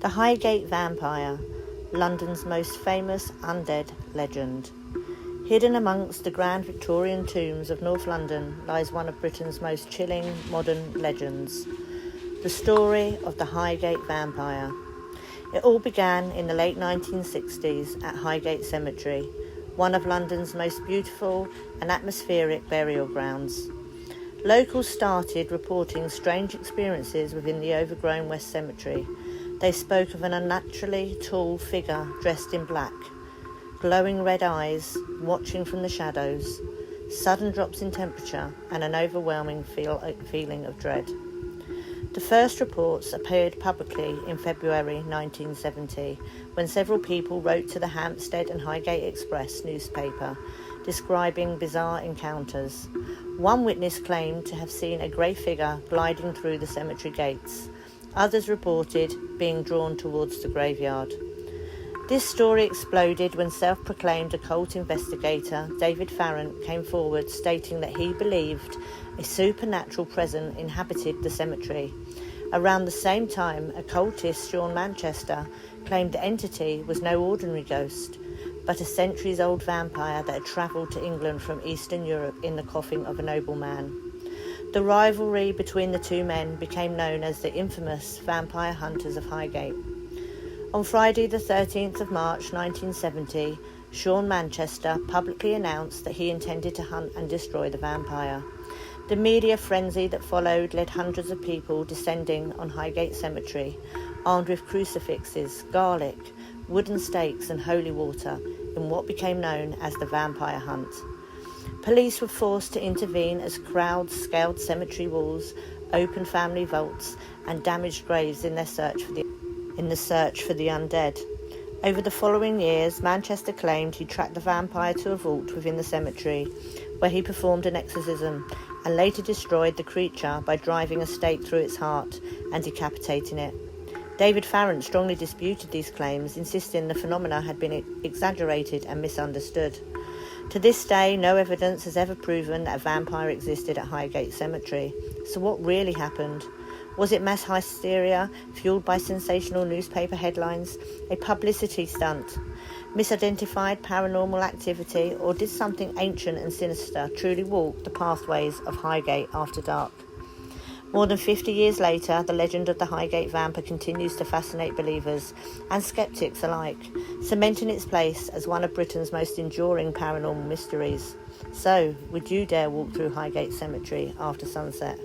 The Highgate vampire, London's most famous undead legend. Hidden amongst the grand Victorian tombs of North London lies one of Britain's most chilling modern legends, the story of the Highgate vampire. It all began in the late 1960s at Highgate Cemetery, one of London's most beautiful and atmospheric burial grounds. Locals started reporting strange experiences within the overgrown West Cemetery. They spoke of an unnaturally tall figure dressed in black, glowing red eyes watching from the shadows, sudden drops in temperature, and an overwhelming feeling of dread. The first reports appeared publicly in February 1970, when several people wrote to the Hampstead and Highgate Express newspaper, describing bizarre encounters. One witness claimed to have seen a grey figure gliding through the cemetery gates. Others reported being drawn towards the graveyard. This story exploded when self-proclaimed occult investigator David Farrant came forward stating that he believed a supernatural presence inhabited the cemetery. Around the same time, occultist Sean Manchester claimed the entity was no ordinary ghost, but a centuries-old vampire that had travelled to England from Eastern Europe in the coffin of a nobleman. The rivalry between the two men became known as the infamous Vampire Hunters of Highgate. On Friday the 13th of March 1970, Sean Manchester publicly announced that he intended to hunt and destroy the vampire. The media frenzy that followed led hundreds of people descending on Highgate Cemetery, armed with crucifixes, garlic, wooden stakes and holy water, in what became known as the vampire hunt. Police were forced to intervene as crowds scaled cemetery walls, opened family vaults, and damaged graves in the search for the undead. Over the following years, Manchester claimed he tracked the vampire to a vault within the cemetery, where he performed an exorcism, and later destroyed the creature by driving a stake through its heart and decapitating it. David Farrant strongly disputed these claims, insisting the phenomena had been exaggerated and misunderstood. To this day, no evidence has ever proven that a vampire existed at Highgate Cemetery. So what really happened? Was it mass hysteria, fueled by sensational newspaper headlines, a publicity stunt, misidentified paranormal activity, or did something ancient and sinister truly walk the pathways of Highgate after dark? More than 50 years later, the legend of the Highgate vampire continues to fascinate believers and skeptics alike, cementing its place as one of Britain's most enduring paranormal mysteries. So, would you dare walk through Highgate Cemetery after sunset?